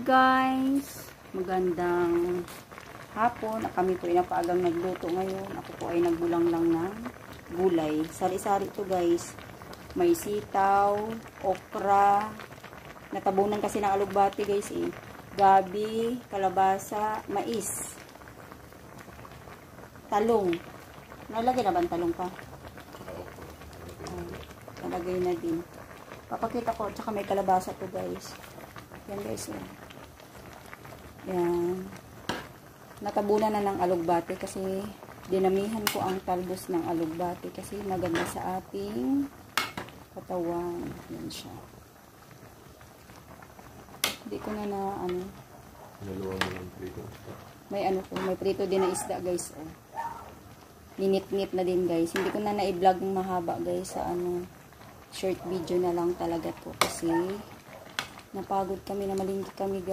guys! Magandang hapon. Kami po ay napaagang nagluto ngayon. Ako po ay nagbulang lang ng gulay. Sari-sari to guys. May sitaw, okra, natabunan kasi ng alugbati guys eh. Gabi, kalabasa, mais, talong. Nalagay na ba ang talong pa? Nalagay na din. Papakita ko. Tsaka may kalabasa to guys. Yan guys. Yan. Natabunan na ng alugbati kasi dinamihan ko ang talbos ng alugbati kasi maganda sa ating katawan. Yan siya. Hindi ko na ano. May ano po. May prito din na isda guys. Oh. Ninit-nit na din guys. Hindi ko na na-vlog ng mahaba guys sa ano. Short video na lang talaga po kasi napagod kami na malingki kami guys.